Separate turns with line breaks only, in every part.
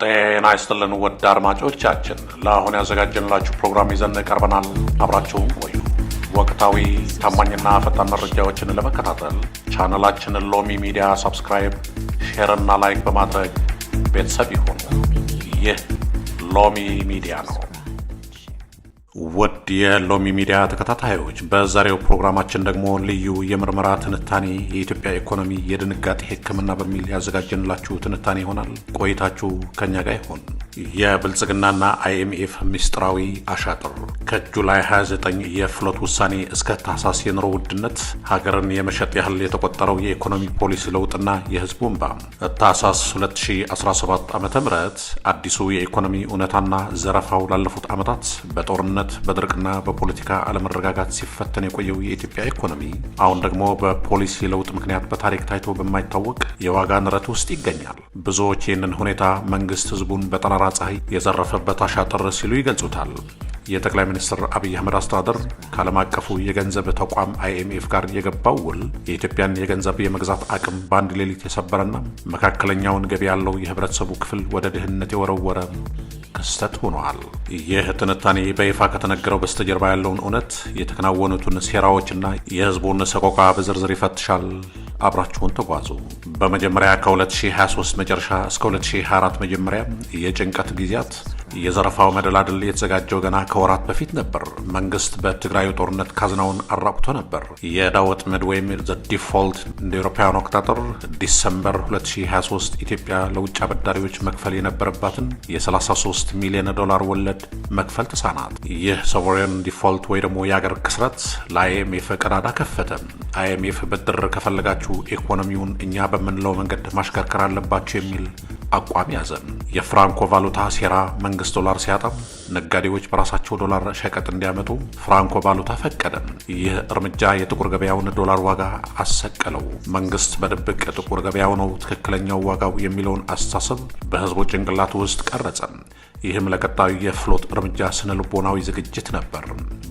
ጤና ይስጥልን ውድ አድማጮቻችን፣ ለአሁን ያዘጋጀንላችሁ ፕሮግራም ይዘን ቀርበናል። አብራችሁን ቆዩ። ወቅታዊ ታማኝና ፈጣን መረጃዎችን ለመከታተል ቻናላችንን ሎሚ ሚዲያ ሰብስክራይብ፣ ሼር እና ላይክ በማድረግ ቤተሰብ ይሁኑ። ይህ ሎሚ ሚዲያ ነው። ውድ የሎሚ ሚዲያ ተከታታዮች፣ በዛሬው ፕሮግራማችን ደግሞ ልዩ የምርመራ ትንታኔ የኢትዮጵያ ኢኮኖሚ የድንጋጤ ሕክምና በሚል ያዘጋጀንላችሁ ትንታኔ ይሆናል። ቆይታችሁ ከኛ ጋር ይሁን። የብልጽግናና አይኤምኤፍ ምስጢራዊ አሻጥር፣ ከጁላይ 29 የፍሎት ውሳኔ እስከ ታህሳስ የኑሮ ውድነት፣ ሀገርን የመሸጥ ያህል የተቆጠረው የኢኮኖሚ ፖሊሲ ለውጥና የህዝቡ እንባ፣ ታህሳስ 2017 ዓ.ም አዲሱ የኢኮኖሚ እውነታና ዘረፋው ላለፉት ዓመታት በጦርነት በድርቅና በፖለቲካ አለመረጋጋት ሲፈተን የቆየው የኢትዮጵያ ኢኮኖሚ አሁን ደግሞ በፖሊሲ ለውጥ ምክንያት በታሪክ ታይቶ በማይታወቅ የዋጋ ንረት ውስጥ ይገኛል። ብዙዎች ይህንን ሁኔታ መንግስት ህዝቡን በጠራራ ፀሐይ የዘረፈበት አሻጥር ሲሉ ይገልጹታል። የጠቅላይ ሚኒስትር አብይ አህመድ አስተዳደር ከዓለም አቀፉ የገንዘብ ተቋም አይኤምኤፍ ጋር የገባው ውል የኢትዮጵያን የገንዘብ የመግዛት አቅም በአንድ ሌሊት የሰበረና መካከለኛውን ገቢ ያለው የህብረተሰቡ ክፍል ወደ ድህነት የወረወረ ክስተት ሆኗል። ይህ ትንታኔ በይፋ ከተነገረው በስተጀርባ ያለውን እውነት፣ የተከናወኑትን ሴራዎችና የህዝቡን ሰቆቃ በዝርዝር ይፈትሻል። አብራችሁን ተጓዙ። በመጀመሪያ ከ2023 መጨረሻ እስከ 2024 መጀመሪያ የጭንቀት ጊዜያት የዘረፋው መደላድል የተዘጋጀው ገና ከወራት በፊት ነበር። መንግስት በትግራዩ ጦርነት ካዝናውን አራቁቶ ነበር። የዕዳ ወጥመድ ወይም ዘ ዲፎልት እንደ አውሮፓውያኑ አቆጣጠር ዲሰምበር 2023 ኢትዮጵያ ለውጭ አበዳሪዎች መክፈል የነበረባትን የ33 ሚሊዮን ዶላር ወለድ መክፈል ተሳናት። ይህ ሶቨሬን ዲፎልት ወይ ደግሞ የአገር ክስረት ለአይኤምኤፍ ቀዳዳ ከፈተ። አይኤምኤፍ ብድር ከፈለጋችሁ ኢኮኖሚውን እኛ በምንለው መንገድ ማሽከርከር አለባቸው የሚል አቋም ያዘ። የፍራንኮ ቫሉታ ሴራ፣ መንግስት ዶላር ሲያጣም ነጋዴዎች በራሳቸው ዶላር ሸቀጥ እንዲያመጡ ፍራንኮ ቫሉታ ፈቀደ። ይህ እርምጃ የጥቁር ገበያውን ዶላር ዋጋ አሰቀለው። መንግስት በድብቅ ጥቁር ገበያው ነው ትክክለኛው ዋጋው የሚለውን አስተሳሰብ በህዝቡ ጭንቅላት ውስጥ ቀረጸ። ይህም ለቀጣዩ የፍሎት እርምጃ ስነ ልቦናዊ ዝግጅት ነበር።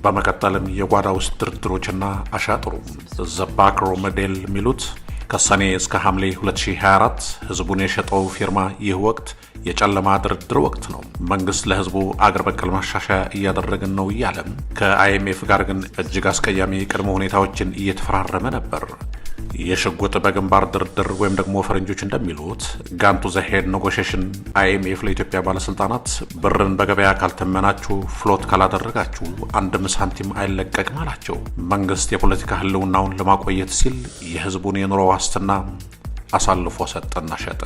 በመቀጠልም የጓዳ ውስጥ ድርድሮችና አሻጥሩ ዘባክሮ ሞዴል የሚሉት ከሰኔ እስከ ሐምሌ 2024 ህዝቡን የሸጠው ፊርማ ይህ ወቅት የጨለማ ድርድር ወቅት ነው። መንግስት ለህዝቡ አገር በቀል ማሻሻያ እያደረግን ነው እያለም ከአይኤምኤፍ ጋር ግን እጅግ አስቀያሚ ቅድመ ሁኔታዎችን እየተፈራረመ ነበር። የሽጉጥ በግንባር ድርድር ወይም ደግሞ ፈረንጆች እንደሚሉት ጋንቱ ዘሄድ ኔጎሽሽን አይኤምኤፍ ለኢትዮጵያ ባለስልጣናት ብርን በገበያ ካልተመናችሁ፣ ፍሎት ካላደረጋችሁ አንድም ሳንቲም አይለቀቅም አላቸው። መንግስት የፖለቲካ ህልውናውን ለማቆየት ሲል የህዝቡን የኑሮ ዋስትና አሳልፎ ሰጠና ሸጠ።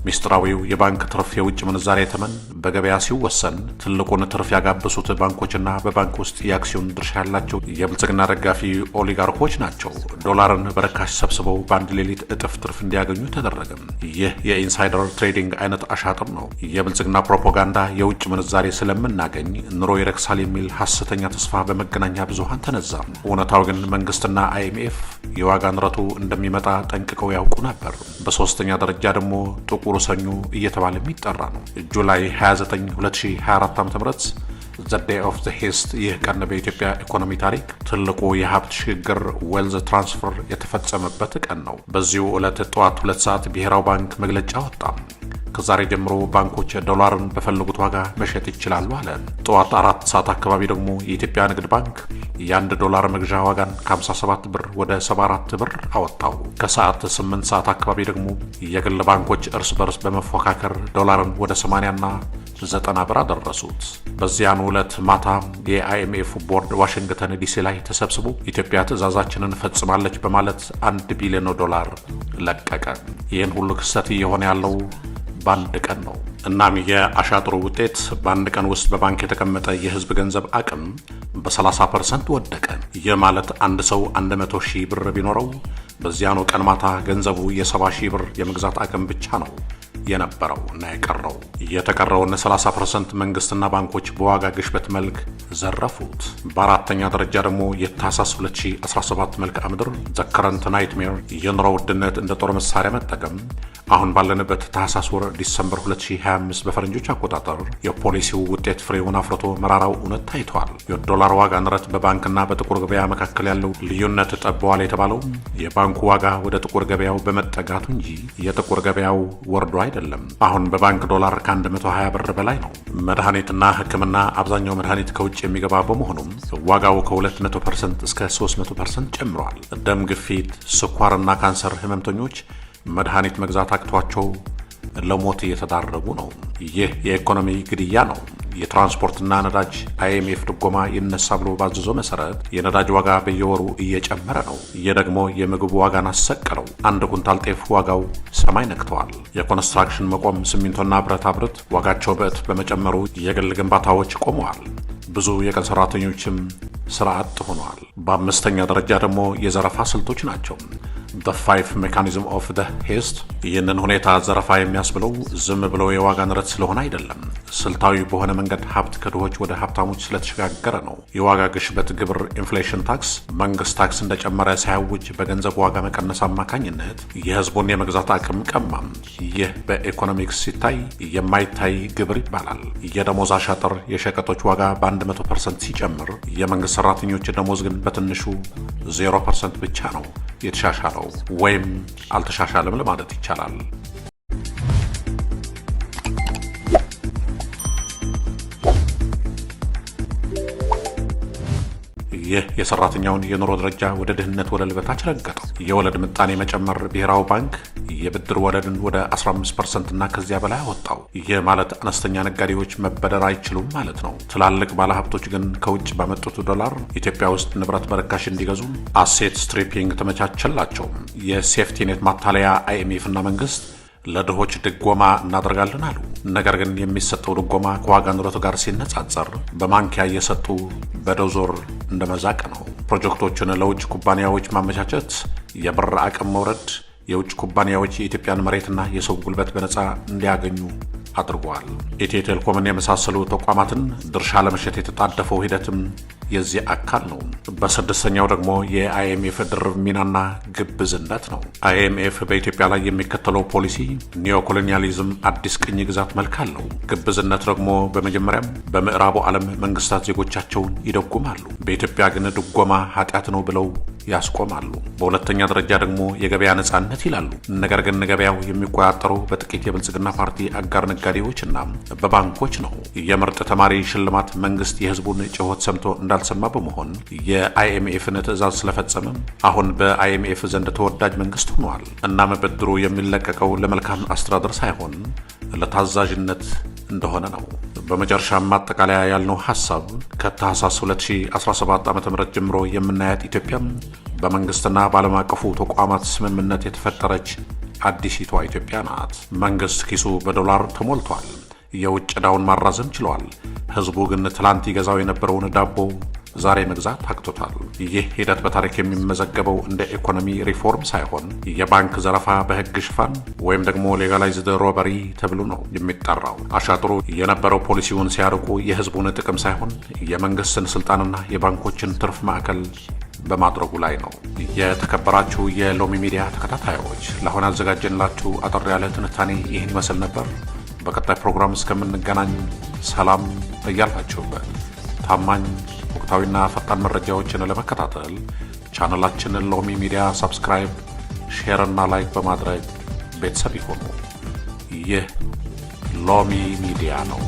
ሚስጥራዊው የባንክ ትርፍ የውጭ ምንዛሬ ተመን በገበያ ሲወሰን ትልቁን ትርፍ ያጋበሱት ባንኮችና በባንክ ውስጥ የአክሲዮን ድርሻ ያላቸው የብልጽግና ደጋፊ ኦሊጋርኮች ናቸው። ዶላርን በርካሽ ሰብስበው በአንድ ሌሊት እጥፍ ትርፍ እንዲያገኙ ተደረገ። ይህ የኢንሳይደር ትሬዲንግ አይነት አሻጥር ነው። የብልጽግና ፕሮፓጋንዳ የውጭ ምንዛሬ ስለምናገኝ ኑሮ ይረክሳል የሚል ሐሰተኛ ተስፋ በመገናኛ ብዙሃን ተነዛ። እውነታው ግን መንግስትና አይኤምኤፍ የዋጋ ንረቱ እንደሚመጣ ጠንቅቀው ያውቁ ነበር። በሶስተኛ ደረጃ ደግሞ ጥቁር ሰኞ እየተባለ የሚጠራ ነው። ጁላይ 29 2024 ዓ.ም ዘ ዴይ ኦፍ ዘ ሄስት። ይህ ቀን በኢትዮጵያ ኢኮኖሚ ታሪክ ትልቁ የሀብት ሽግግር ዌልዝ ትራንስፈር የተፈጸመበት ቀን ነው። በዚሁ ዕለት ጠዋት 2 ሰዓት ብሔራዊ ባንክ መግለጫ ወጣ። ከዛሬ ጀምሮ ባንኮች ዶላርን በፈለጉት ዋጋ መሸጥ ይችላሉ አለ። ጠዋት 4 ሰዓት አካባቢ ደግሞ የኢትዮጵያ ንግድ ባንክ የአንድ ዶላር መግዣ ዋጋን ከ57 ብር ወደ 74 ብር አወጣው። ከሰዓት 8 ሰዓት አካባቢ ደግሞ የግል ባንኮች እርስ በርስ በመፎካከር ዶላርን ወደ 80 እና 90 ብር አደረሱት። በዚያኑ ዕለት ማታ የአይኤምኤፍ ቦርድ ዋሽንግተን ዲሲ ላይ ተሰብስቦ ኢትዮጵያ ትዕዛዛችንን ፈጽማለች በማለት 1 ቢሊዮን ዶላር ለቀቀ። ይህን ሁሉ ክስተት እየሆነ ያለው በአንድ ቀን ነው። እናም የአሻጥሩ ውጤት በአንድ ቀን ውስጥ በባንክ የተቀመጠ የህዝብ ገንዘብ አቅም በ30% ወደቀ። ይህ ማለት አንድ ሰው 100 ሺህ ብር ቢኖረው በዚያኑ ቀን ማታ ገንዘቡ የ70 ሺህ ብር የመግዛት አቅም ብቻ ነው የነበረው እና የቀረው። የተቀረውን 30% መንግስትና ባንኮች በዋጋ ግሽበት መልክ ዘረፉት። በአራተኛ ደረጃ ደግሞ የታህሳስ 2017 መልክዓ ምድር ዘ ከረንት ናይትሜር የኑሮ ውድነት እንደ ጦር መሳሪያ መጠቀም አሁን ባለንበት ታህሳስ ወር ዲሰምበር 2025 በፈረንጆች አቆጣጠር የፖሊሲው ውጤት ፍሬውን አፍርቶ መራራው እውነት ታይቷል። የዶላር ዋጋ ንረት በባንክና በጥቁር ገበያ መካከል ያለው ልዩነት ጠበዋል የተባለው የባንኩ ዋጋ ወደ ጥቁር ገበያው በመጠጋቱ እንጂ የጥቁር ገበያው ወርዶ አይደለም። አሁን በባንክ ዶላር ከ120 ብር በላይ ነው። መድኃኒትና ሕክምና አብዛኛው መድኃኒት ከውጭ የሚገባ በመሆኑም ዋጋው ከ200% እስከ 300% ጨምሯል። ደም ግፊት፣ ስኳርና ካንሰር ህመምተኞች መድኃኒት መግዛት አቅቷቸው ለሞት እየተዳረጉ ነው። ይህ የኢኮኖሚ ግድያ ነው። የትራንስፖርትና ነዳጅ አይኤምኤፍ ድጎማ ይነሳ ብሎ ባዘዘው መሰረት የነዳጅ ዋጋ በየወሩ እየጨመረ ነው። ይህ ደግሞ የምግብ ዋጋን አሰቀለው። አንድ ኩንታል ጤፍ ዋጋው ሰማይ ነክተዋል። የኮንስትራክሽን መቆም፣ ሲሚንቶና ብረታ ብረት ዋጋቸው በእጥፍ በመጨመሩ የግል ግንባታዎች ቆመዋል። ብዙ የቀን ሰራተኞችም ስራ አጥ ሆነዋል። በአምስተኛ ደረጃ ደግሞ የዘረፋ ስልቶች ናቸው። the five mechanism of the heist ይህንን ሁኔታ ዘረፋ የሚያስብለው ዝም ብለው የዋጋ ንረት ስለሆነ አይደለም። ስልታዊ በሆነ መንገድ ሀብት ከድሆች ወደ ሀብታሞች ስለተሸጋገረ ነው። የዋጋ ግሽበት ግብር ኢንፍሌሽን ታክስ መንግስት ታክስ እንደጨመረ ሳያውጅ በገንዘብ ዋጋ መቀነስ አማካኝነት የህዝቡን የመግዛት አቅም ቀማም። ይህ በኢኮኖሚክስ ሲታይ የማይታይ ግብር ይባላል። የደሞዝ አሻጥር የሸቀጦች ዋጋ በ100% ሲጨምር የመንግስት ሰራተኞች ደሞዝ ግን በትንሹ 0% ብቻ ነው የተሻሻለው ወይም አልተሻሻለም ለማለት ይቻላል። ይህ የሰራተኛውን የኑሮ ደረጃ ወደ ድህነት ወለል በታች ረገጠው። የወለድ ምጣኔ መጨመር ብሔራዊ ባንክ የብድር ወለድን ወደ 15% እና ከዚያ በላይ አወጣው። ይህ ማለት አነስተኛ ነጋዴዎች መበደር አይችሉም ማለት ነው። ትላልቅ ባለሀብቶች ግን ከውጭ ባመጡት ዶላር ኢትዮጵያ ውስጥ ንብረት በርካሽ እንዲገዙ አሴት ስትሪፒንግ ተመቻቸላቸው። የሴፍቲኔት ማታለያ አይኤምኤፍ እና መንግስት ለድሆች ድጎማ እናደርጋለን አሉ። ነገር ግን የሚሰጠው ድጎማ ከዋጋ ንረቱ ጋር ሲነጻጸር በማንኪያ እየሰጡ በዶዞር እንደመዛቅ ነው። ፕሮጀክቶችን ለውጭ ኩባንያዎች ማመቻቸት፣ የብር አቅም መውረድ የውጭ ኩባንያዎች የኢትዮጵያን መሬትና የሰው ጉልበት በነፃ እንዲያገኙ አድርጓል። ኢትዮ ቴሌኮምን የመሳሰሉ ተቋማትን ድርሻ ለመሸጥ የተጣደፈው ሂደትም የዚህ አካል ነው። በስድስተኛው ደግሞ የአይኤምኤፍ ድርብ ሚናና ግብዝነት ነው። አይኤምኤፍ በኢትዮጵያ ላይ የሚከተለው ፖሊሲ ኒዮኮሎኒያሊዝም አዲስ ቅኝ ግዛት መልክ አለው። ግብዝነት ደግሞ በመጀመሪያም በምዕራቡ ዓለም መንግስታት ዜጎቻቸውን ይደጉማሉ። በኢትዮጵያ ግን ድጎማ ኃጢአት ነው ብለው ያስቆማሉ። በሁለተኛ ደረጃ ደግሞ የገበያ ነጻነት ይላሉ። ነገር ግን ገበያው የሚቆጣጠረው በጥቂት የብልጽግና ፓርቲ አጋር ነጋዴዎችና በባንኮች ነው። የምርጥ ተማሪ ሽልማት መንግስት የህዝቡን ጩኸት ሰምቶ እንዳልሰማ በመሆን የአይኤምኤፍን ትዕዛዝ ስለፈጸመ አሁን በአይኤምኤፍ ዘንድ ተወዳጅ መንግስት ሆኗል። እናም ብድሩ የሚለቀቀው ለመልካም አስተዳደር ሳይሆን ለታዛዥነት እንደሆነ ነው። በመጨረሻም ማጠቃለያ ያልነው ሐሳብ ከታህሳስ 2017 ዓ.ም ጀምሮ የምናያት ኢትዮጵያ በመንግስትና በዓለም አቀፉ ተቋማት ስምምነት የተፈጠረች አዲሲቷ ኢትዮጵያ ናት። መንግስት ኪሱ በዶላር ተሞልቷል። የውጭ ዕዳውን ማራዘም ችሏል። ህዝቡ ግን ትላንት ይገዛው የነበረውን ዳቦ ዛሬ መግዛት አቅቶታል። ይህ ሂደት በታሪክ የሚመዘገበው እንደ ኢኮኖሚ ሪፎርም ሳይሆን የባንክ ዘረፋ በህግ ሽፋን ወይም ደግሞ ሌጋላይዝድ ሮበሪ ተብሎ ነው የሚጠራው። አሻጥሩ የነበረው ፖሊሲውን ሲያርቁ የህዝቡን ጥቅም ሳይሆን የመንግስትን ስልጣንና የባንኮችን ትርፍ ማዕከል በማድረጉ ላይ ነው። የተከበራችሁ የሎሚ ሚዲያ ተከታታዮች ለአሁን አዘጋጀንላችሁ አጠር ያለ ትንታኔ ይህን ይመስል ነበር። በቀጣይ ፕሮግራም እስከምንገናኝ ሰላም እያላችሁበት ታማኝ ወቅታዊና ፈጣን መረጃዎችን ለመከታተል ቻናላችንን ሎሚ ሚዲያ ሰብስክራይብ፣ ሼር እና ላይክ በማድረግ ቤተሰብ ይሁኑ። ይህ ሎሚ ሚዲያ ነው።